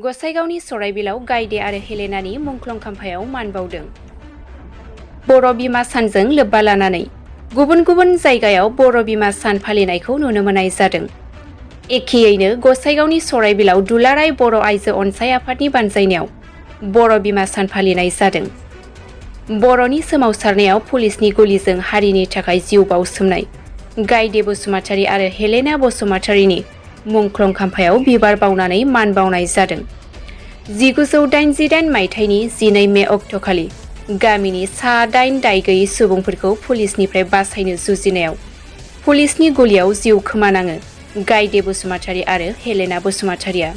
गसाइगावनि सराइबिलाव गायदे आरो हेलेनानि मुंख्लं खाम्फायाव मान बावदों। बर' बिमा सानजों लोब्बा लानानै गुबुन गुबुन जायगायाव बर' बिमा सान फालिनायखौ नुनो मोननाय जादों। एखेयैनो गसाइगावनि सराइबिलाव दुलाराय बर' आइजो अनसाइ आफादनि बानजायनायाव बर' बिमा सान फालिनाय जादों। बर'नि सोमावसारनायाव पुलिसनि गुलिजों हारिनि थाखाय जिउ बाउसोमनाय गायदे बसुमतारी आरो हेलेना बसुमतारीनि मुंख्लं खाम्फायाव बिबार बावनानै मान बावनाय जादों। 1988 मायथाइनि 12 मे अक्ट'खालि गामिनि सा-8 दाय गैयै सुबुंफोरखौ पुलिसनिफ्राय बासायनो जुजिनायाव पुलिसनि गुलियाव जिउ खोमानाङो गायदे बसुमतारी आरो हेलेना बसुमतारीया।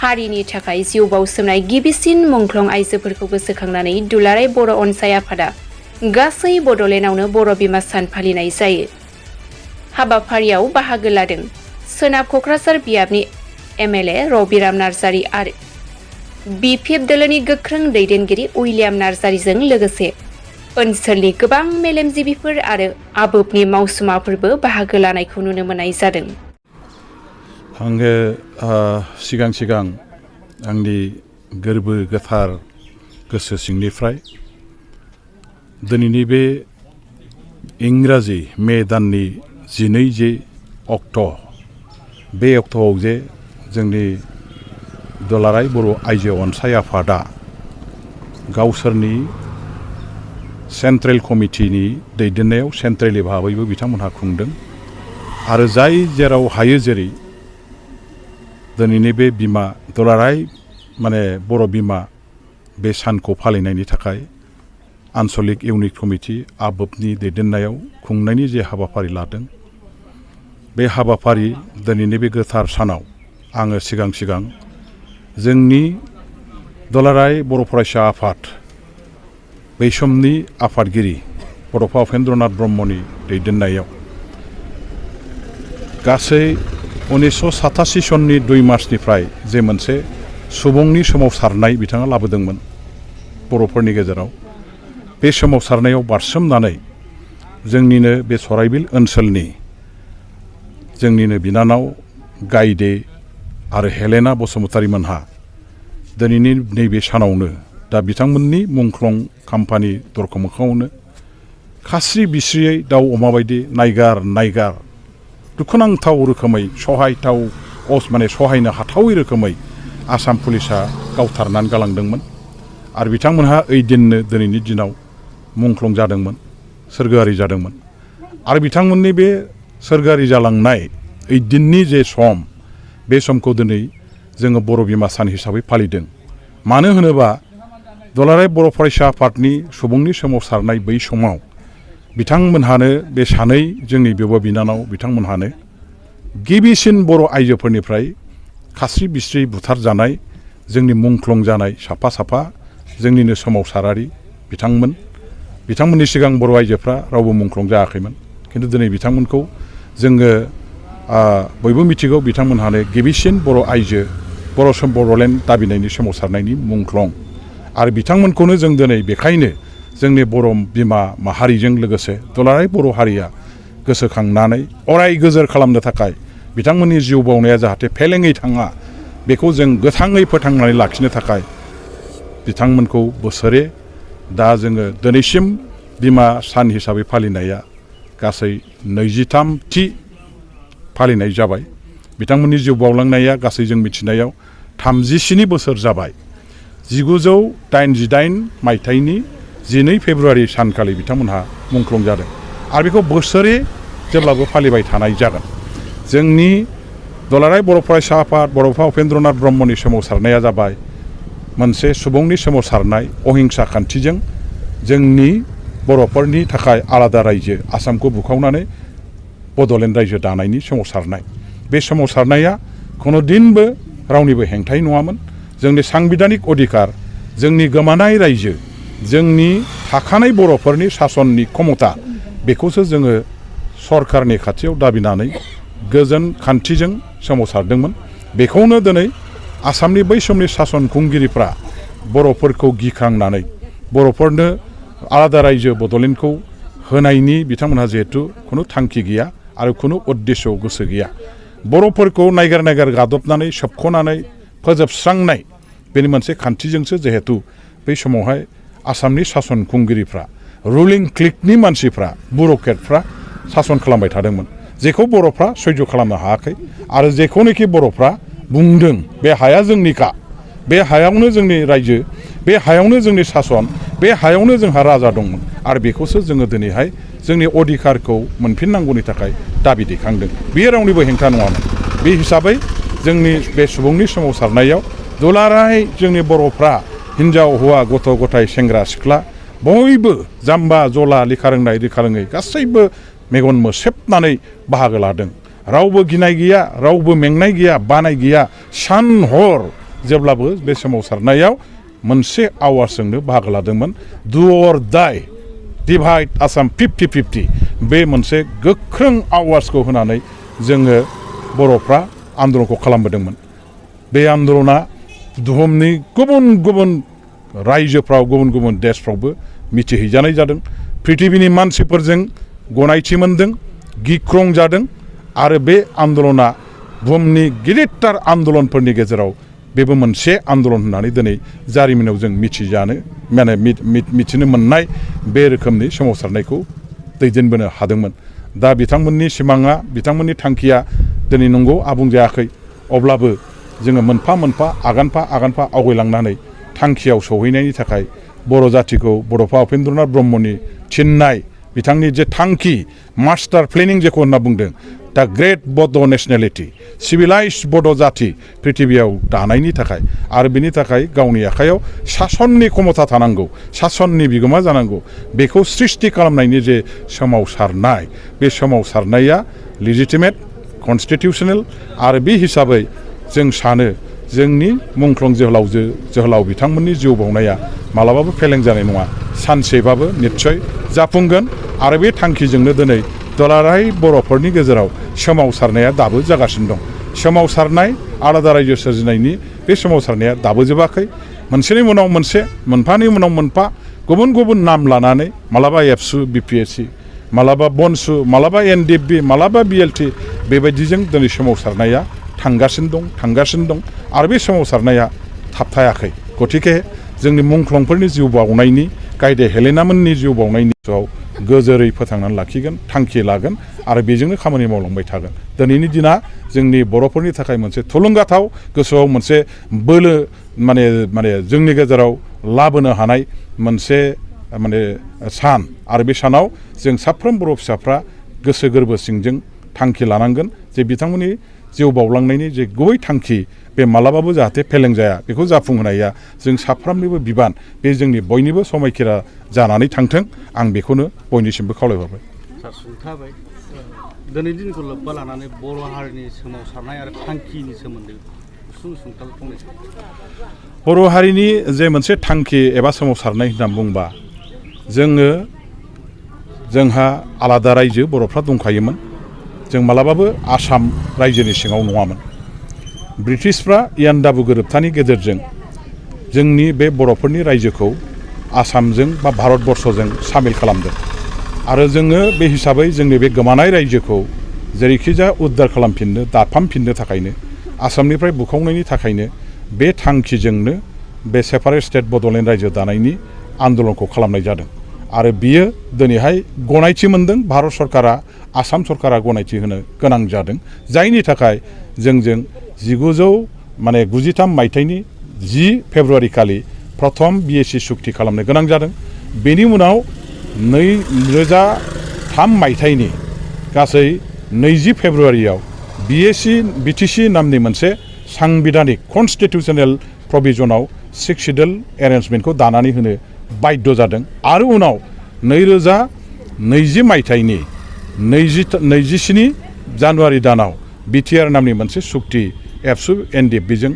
हारिनि थाखाय जिउ बाउसोमनाय गिबिसिन मुंख्लं आइजोफोरखौ गोसोखांनानै दुलाराय बर' अनसाइ आफादा गासै बड'लेण्डआवनो बर' बिमा सान फालिनाय जायो। हाबाफारियाव बाहागो लादों सोनाब क'क्राझार बियाबनि MLA रबिराम नार्जारी आरो BPF दोलोनि गोख्रों दैदेनगिरि उइलियाम नार्जारीजों लोगोसे ओनसोलनि गोबां मेलेमजिबिफोर आरो आबोबनि मावसुमाफोरबो बाहागो लानायखौ नुनो मोननाय जादों। आङो सिगां आंनि गोरबो गोथार गोसो सिंनिफ्राय दिनैनि बे इंराजि मे दाननि 12 अक्ट' बे अक्ट'आव जे जोंनि दुलाराय बर' आइजो अनसाइ आफादा गावसोरनि सेन्ट्रेल कमिटिनि दैदेननायाव सेन्ट्रेलि भाबैबो बिथांमोनहा खुंदों आरो जाय जेराव हायो जेरै दिनैनि बे बिमा दुलाराय बर' बिमा बे सानखौ फालिनायनि थाखाय आन्सलिक इउनिट कमिटि आबोबनि दैदेननायाव खुंनायनि जे हाबाफारि लादों बे हाबाफारि दिनैनि बे गोथार सानाव आङो सिगां जोंनि दुलाराय बर' फरायसा आफाद बै समनि आफादगिरि बड'फा उपेन्द्रनाथ ब्रह्मनि दैदेननायाव गासै 1987 सननि 2 मार्चनिफ्राय जे मोनसे सुबुंनि सोमावसारनाय बिथाङा लाबोदोंमोन बर'फोरनि गेजेराव बे सोमावसारनायाव बारसोमनानै जोंनिनो बे सराइबिल ओनसोलनि जोंनिनो बिनानाव गायदे आरो हेलेना बसुमतारी मोनहा दिनैनि नैबे सानावनो दा बिथांमोननि मुंख्लं खाम्फानि दरखं मोखाङावनो खास्रि बिस्रियै दाउ अमा बायदि नायगार दुखुनांथाव रोखोमै सहायनो हाथावै रोखोमै आसाम पुलिसा गावथारनानै गालांदोंमोन आरो बिथांमोनहा ओइदिननो दिनैनि दिनाव मुंख्लं जादोंमोन सोरगोआरि जादोंमोन आरो बिथांमोननि बे सोरगोआरि जालांनाय ओइदिननि जे सम बे समखौ दिनै जोङो बर' बिमा सान हिसाबै फालिदों। मानो होनोबा दुलाराय बर' फरायसा आफादनि सुबुंनि सोमावसारनाय बै समाव बिथांमोनहानो बे सानै जोंनि बिब' बिनानाव बिथांमोनहानो गिबिसिन बर' आइजोफोरनिफ्राय खास्रि बिस्रि बुथारजानाय जोंनि मुंख्लं जानाय साफा जोंनिनो सोमावसारारि बिथांमोननि सिगां बर' आइजोफ्रा रावबो मुंख्लं जायाखैमोन खिन्थु दिनै बिथांमोनखौ जोङो बयबो मिथिगौ बिथांमोनहानो गिबिसिन बर' आइजो बड'लेण्ड दाबिनायनि सोमावसारनायनि मुंख्लं आरो बिथांमोनखौनो जों दिनै बेखायनो जोंनि बर' बिमा माहारिजों लोगोसे दुलाराय बर' हारिया गोसोखांनानै अराय गोजोर खालामनो थाखाय बिथांमोननि जिउ बावनाया जाहाथे फेलेङै थाङा बेखौ जों गोथाङै फोथांनानै लाखिनो थाखाय बिथांमोनखौ बोसोरे दा जोङो दिनैसिम बिमा सान हिसाबै फालिनाया गासै 23थि फालिनाय जाबाय। बिथांमोननि जिउ बावलांनाया गासै जों मिथिनायाव 37 बोसोर जाबाय। 1988 मायथाइनि 12 फेब्रुवारि सानखालि बिथांमोनहा मुंख्लं जादों आरो बेखौ बोसोरे जेब्लाबो फालिबाय थानाय जागोन। जोंनि दुलाराय बर' फरायसा आफाद बड'फा उपेन्द्रनाथ ब्रह्मनि सोमावसारनाया जाबाय मोनसे सुबुंनि सोमावसारनाय अहिंसा खान्थिजों जोंनि बर'फोरनि थाखाय आलादा रायजो आसामखौ बुखावनानै बड'लेण्ड रायजो दानायनि सोमावसारनाय। बे सोमावसारनाया खुनु दिनबो रावनिबो हेंथायै नङामोन। जोंनि सांबिधानिक अधिकार जोंनि गोमानाय रायजो जोंनि थाखानाय बर'फोरनि सासननि क्षमता बेखौसो जोङो सरकारनि खाथियाव दाबिनानै गोजोन खान्थिजों सोमावसारदोंमोन। बेखौनो दिनै आसामनि बै समनि सासन खुंगिरिफ्रा बर'फोरखौ गिखांनानै बर'फोरनो आलादा रायजो बड'लेण्डखौ होनायनि बिथांमोनहा जिहेथु खुनु थांखि गैया आरो खुनु उद्देश्य गोसो गैया बर'फोरखौ नायगार गादबनानै सोबख'नानै फोजोबस्रांनाय बेनि मोनसे खान्थिजोंसो जिहेतु बै समावहाय आसामनि सासन खुंगिरिफ्रा रुलिं क्लिकनि मानसिफ्रा बुर'क्रेटफ्रा सासन खालामबाय थादोंमोन जेखौ बर'फ्रा सैज' खालामनो हायाखै आरो जेखौनोखि बर'फ्रा बुंदों बे हाया जोंनिखा बे हायावनो जोंनि रायजो बे हायावनो जोंनि सासन बे हायावनो जोंहा राजा दंमोन आरो बेखौसो जोङो दिनैहाय जोंनि अधिकारखौ मोनफिननांगौनि थाखाय दाबि दैखांदों बेयो रावनिबो हेंथा नङामोन बे हिसाबै जोंनि बे सुबुंनि सोमावसारनायाव दुलाराय जोंनि बर'फ्रा हिन्जाव हौवा गथ' गथाय सेंग्रा सिख्ला बयबो जाम्बा जला लेखा रोंनाय लेखा रोङै गासैबो मेगन मोसेबनानै बाहागो लादों रावबो गिनाय गैया रावबो मेंनाय गैया बानाय गैया सान हर जेब्लाबो बे सोमावसारनायाव मोनसे आवाजजोंनो बाहागो लादोंमोन डु अर डाइ डिभाइड आसाम 50-50 बे मोनसे गोख्रों आवाजखौ होनानै जोङो बर'फ्रा आन्दलनखौ खालामबोदोंमोन बे आन्दलना बुहुमनि गुबुन गुबुन रायजोफ्राव गुबुन गुबुन देशफ्रावबो मिथिहैजानाय जादों पृथिबिनि मानसिफोरजों गनायथि मोनदों गिख्रं जादों आरो बे आन्दलना बुहुमनि गिदिरथार आन्दलनफोरनि गेजेराव बेबो मोनसे आन्दलन होननानै दिनै जारिमिनाव जों मिथिनो मोननाय बे रोखोमनि सोमावसारनायखौ दैदेनबोनो हादोंमोन दा बिथांमोननि सिमाङा बिथांमोननि थांखिया दिनै नंगौ आबुं जायाखै अब्लाबो जोङो मोनफा मोनफा आगानफा आवगायलांनानै थांखियाव सौहैनायनि थाखाय बर' जाथिखौ बड'फा उपेन्द्रनाथ ब्रह्मनि थिननाय बिथांनि जे थांखि मास्टार प्लेनिं जेखौ होनना बुंदों दा ग्रेट बड' नेशनेलिटि सिभिलाइज बड' जाथि पृथिबियाव दानायनि थाखाय आरो बिनि थाखाय गावनि आखायाव सासननि क्षमता थानांगौ सासननि बिगोमा जानांगौ बेखौ सृष्टि खालामनायनि जे सोमावसारनाय बे सोमावसारनाया लेजिटिमेट कनस्टिटिउसनेल आरो बे हिसाबै जों सानो जोंनि मुंख्लं जोहोलाव बिथांमोननि जिउ बावनाया मालाबाबो फेलें जानाय नङा सानसेबाबो निस्सय जाफुंगोन आरो बे थांखिजोंनो दिनै दुलाराय बर'फोरनि गेजेराव सोमावसारनाया दाबो जागासिनो दं सोमावसारनाय आलादा रायजो सोरजिनायनि बे सोमावसारनाया दाबो जोबाखै मोनसेनि उनाव मोनसे मोनफानि उनाव मोनफा गुबुन गुबुन नाम लानानै मालाबा एबसु बिपिएससि मालाबा बनसु मालाबा एनडिएफबि मालाबा बिएलटि बेबायदिजों दिनै सोमावसारनाया थांगासिनो दं आरो बे सोमावसारनाया थाबथायाखै गतिके जोंनि मुंख्लंफोरनि जिउ बावनायनि गायदे हेलेनामोननि जिउ बावनायनि सायाव गोजोरै फोथांनानै लाखिगोन थांखि लागोन आरो बेजोंनो खामानि मावलांबाय थागोन दिनैनि दिना जोंनि बर'फोरनि थाखाय मोनसे थुलुंगाथाव गोसोआव मोनसे बोलो माने जोंनि गेजेराव लाबोनो हानाय मोनसे सान आरो बे सानाव जों साफ्रोम बर' फिसाफ्रा गोसो गोरबो सिंजों थांखि लानांगोन जे बिथांमोननि जिउ बावलांनायनि जे गुबै थांखि बे मालाबाबो जाहाथे फेलें जाया बेखौ जाफुंहोनाया जों साफ्रोमनिबो बिबान बे जोंनि बयनिबो समायखिरा जानानै थांथों आं बेखौनो बयनिसिमबो खावलायहरबाय सार सुंथाबाय दिनै दिनखौ लोब्बा लानानै बर' हारिनि सोमावसारनाय आरो थांखिनि सोमोन्दै सुंथाल फंनैसो बर' हारिनि जे मोनसे थांखि एबा सोमावसारनाय होनना बुंबा जोंहा आलादा रायजो बर'फ्रा दंखायोमोन जों मालाबाबो आसाम रायजोनि सिङाव नङामोन ब्रिटिशफ्रा इयान्डाबु गोरोबथानि गेजेरजों जोंनि बे बर'फोरनि रायजोखौ आसामजों बा भारतबर्षजों सामिल खालामदों आरो जोङो बे हिसाबै जोंनि बे गोमानाय रायजोखौ जेरैखिजाया उद्धार खालामफिननो दाफामफिननो थाखायनो आसामनिफ्राय बुखावनायनि थाखायनो बे थांखिजोंनो बे सेपारेट स्टेट बड'लेण्ड रायजो दानायनि आन्दलनखौ खालामनाय जादों आरो बियो दिनैहाय गनायथि मोनदों भारत सरकारा आसाम सरकारा गनायथि होनो गोनां जादों जायनि थाखाय जोंजों 1993 मायथाइनि 10 फेब्रुवारि खालि प्रथम बिएसि सुक्ति खालामनो गोनां जादों बेनि उनाव 2003 मायथाइनि गासै 20 फेब्रुवारियाव बिटिसि नामनि मोनसे सांबिधानिक कनस्टिटिउसनेल प्रभिजनाव 6 शिड्युल एरेन्जमेन्टखौ दानानै होनो बाध्य जादों आरो उनाव 2020 मायथाइनि 27 जानुवारि दानाव बिटिआर नामनि मोनसे सुक्ति एबसु एनडिएफबिजों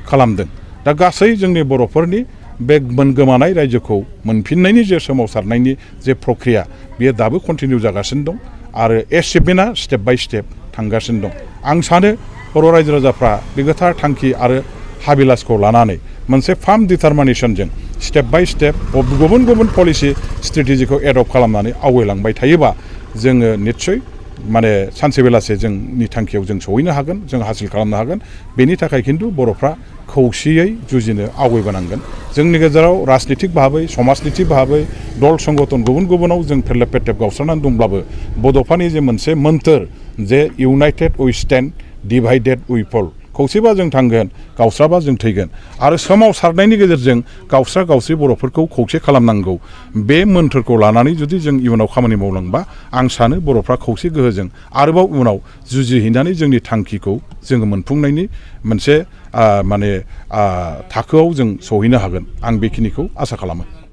खालामदों दा गासै जोंनि बर'फोरनि बे गोमानाय रायजोखौ मोनफिननायनि जे सोमावसारनायनि जे प्रक्रिया बेयो दाबो कन्टिनिउ जागासिनो दं आरो एचिभमेन्टआ स्टेप बाय स्टेप थांगासिनो दं आं सानो बर' रायजो राजाफ्रा बे गोथार थांखि आरो हाबिलासखौ लानानै मोनसे फार्म डिटारमिनेसनजों स्टेप बाय स्टेप गुबुन गुबुन पलिसि स्ट्रेटेजिखौ एडप्ट खालामनानै आवगायलांबाय थायोबा जोङो निस्सय सानसे बेलासे जोंनि थांखियाव जों सहैनो हागोन जों हासिल खालामनो हागोन बेनि थाखाय खिन्थु बर'फ्रा खौसेयै जुजिनो आवगायबोनांगोन जोंनि गेजेराव राजनितिक भाबै समाजनितिक भाबै दल संगठन गुबुन गुबुनाव जों फेरलेब फेरथेब गावस्रानानै दंब्लाबो बड'फानि जे मोनसे मोन्थोर जे इउनाइटेड उइ स्टेन्ड डिभाइडेड उइ फल खौसेबा जों थांगोन गावस्राबा जों थैगोन आरो सोमावसारनायनि गेजेरजों गावस्रा गावस्रि बर'फोरखौ खौसे खालामनांगौ बे मोन्थोरखौ लानानै जुदि जों इयुनाव खामानि मावलांबा आं सानो बर'फ्रा खौसे गोहोजों आरोबाव उनाव जुजिहैनानै जोंनि थांखिखौ जोङो मोनफुंनायनि मोनसे थाखोआव जों सहैनो हागोन आं बेखिनिखौ आसा खालामो।